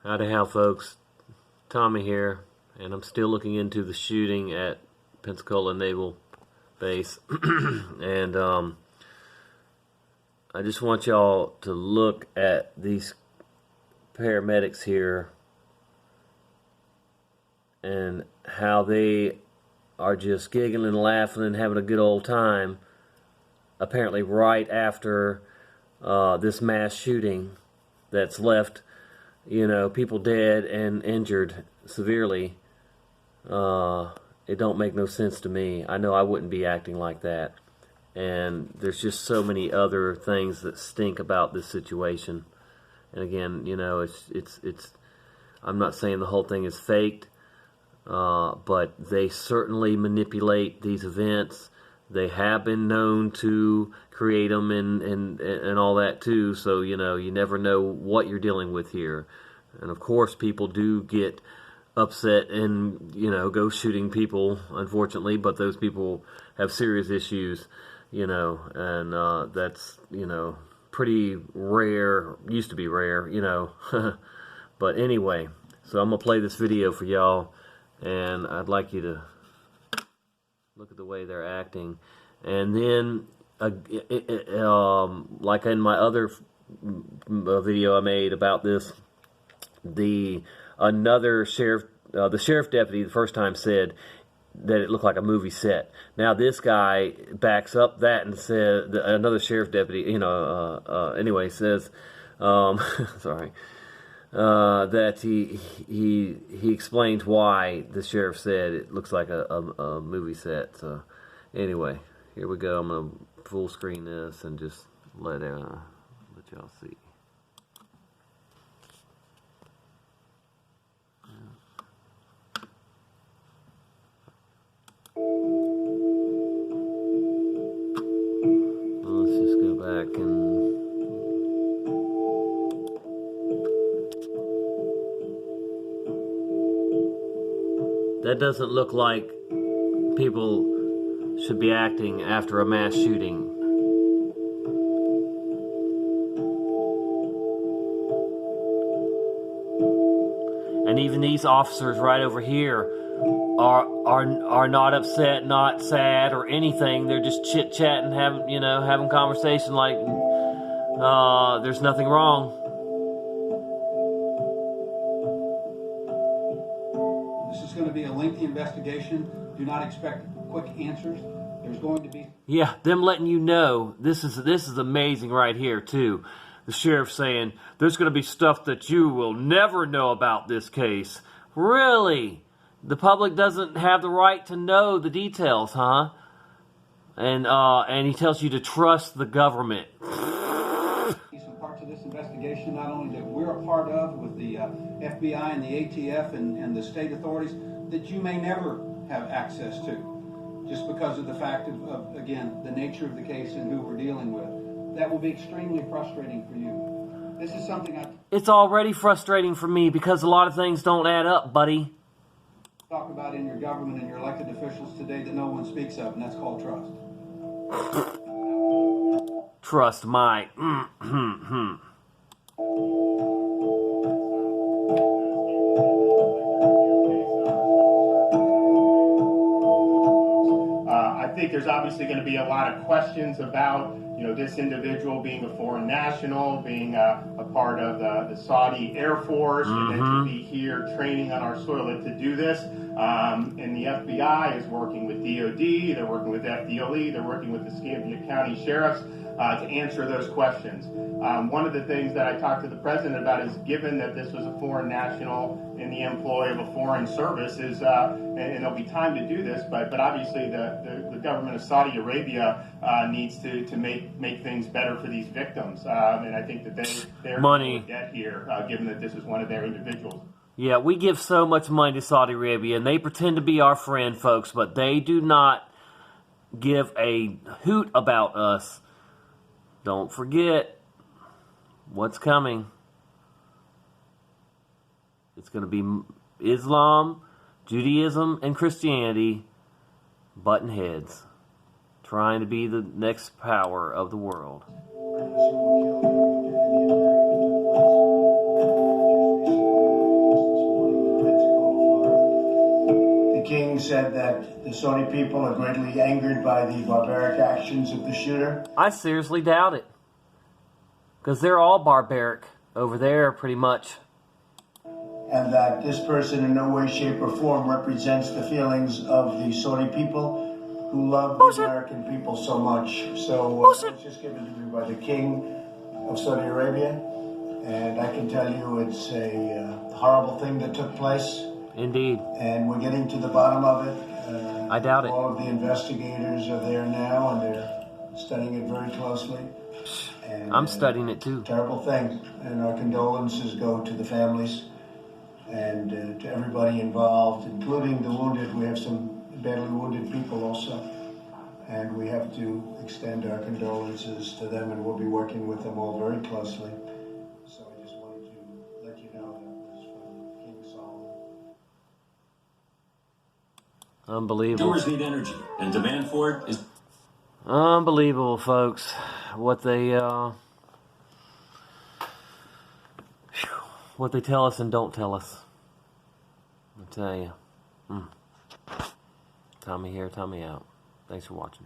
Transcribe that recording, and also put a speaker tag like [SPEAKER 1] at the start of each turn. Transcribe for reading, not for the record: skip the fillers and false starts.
[SPEAKER 1] Howdy how folks, Tommy here, and I'm still looking into the shooting at Pensacola Naval Base. And I just want y'all to look at these paramedics here and how they are just giggling and laughing and having a good old time, apparently right after this mass shooting that's left people dead and injured severely. It don't make no sense to me. I know I wouldn't be acting like that. And there's just so many other things that stink about this situation. And again, it's I'm not saying the whole thing is faked, but they certainly manipulate these events. They have been known to create them and all that too. So, you never know what you're dealing with here. And of course, people do get upset and, go shooting people, unfortunately. But those people have serious issues, and that's, pretty rare. Used to be rare, But anyway, so I'm going to play this video for y'all. And I'd like you to look at the way they're acting. And then, like in my other video I made about this, the sheriff deputy the first time said that it looked like a movie set. Now this guy backs up that and said, another sheriff deputy, anyway, says, sorry. That he explains why the sheriff said it looks like a movie set. So anyway, here we go. I'm gonna full screen this and just let y'all see. Well, let's just go back and. That doesn't look like people should be acting after a mass shooting. And even these officers right over here are not upset, not sad or anything. They're just chit-chatting, having conversation like there's nothing wrong.
[SPEAKER 2] This is going to be a lengthy investigation. Do not expect quick answers. There's going to be...
[SPEAKER 1] Yeah, them letting you know. This is amazing right here, too. The sheriff saying, there's going to be stuff that you will never know about this case. Really? The public doesn't have the right to know the details, huh? And he tells you to trust the government.
[SPEAKER 2] Some parts of this investigation, not only that we're a part of with the FBI and the ATF and the state authorities, that you may never have access to, just because of the fact of again, the nature of the case and who we're dealing with. That will be extremely frustrating for you. This is something
[SPEAKER 1] It's already frustrating for me because a lot of things don't add up, buddy.
[SPEAKER 2] Talk about in your government and your elected officials today that no one speaks of, and that's called trust.
[SPEAKER 1] Trust my...
[SPEAKER 3] I think there's obviously going to be a lot of questions about, this individual being a foreign national, being a part of the Saudi Air Force, and then to be here training on our soil to do this. And the FBI is working with DOD, they're working with FDLE, they're working with the Escambia County Sheriffs to answer those questions. One of the things that I talked to the president about is, given that this was a foreign national in the employ of a foreign service, and there'll be time to do this, but obviously the government of Saudi Arabia needs to make things better for these victims. And I think that they're in debt here, given that this is one of their individuals.
[SPEAKER 1] Yeah, we give so much money to Saudi Arabia, and they pretend to be our friend, folks, but they do not give a hoot about us. Don't forget what's coming. It's going to be Islam, Judaism, and Christianity butting heads, trying to be the next power of the world.
[SPEAKER 4] said that the Saudi people are greatly angered by the barbaric actions of the shooter.
[SPEAKER 1] I seriously doubt it. Because they're all barbaric over there, pretty much.
[SPEAKER 4] And that this person in no way, shape, or form represents the feelings of the Saudi people who love the American people so much. So it was just given to me by the King of Saudi Arabia. And I can tell you it's a horrible thing that took place.
[SPEAKER 1] Indeed.
[SPEAKER 4] And we're getting to the bottom of it.
[SPEAKER 1] I doubt it.
[SPEAKER 4] All of the investigators are there now, and they're studying it very closely. And,
[SPEAKER 1] I'm studying it too.
[SPEAKER 4] Terrible thing. And our condolences go to the families and to everybody involved, including the wounded. We have some badly wounded people also. And we have to extend our condolences to them, and we'll be working with them all very closely. So I just wanted to let you know that was from King Solomon.
[SPEAKER 1] Unbelievable.
[SPEAKER 5] Consumers need energy, and demand for it is
[SPEAKER 1] Unbelievable, folks. What they tell us and don't tell us. I tell you. Tommy here, Tommy out. Thanks for watching.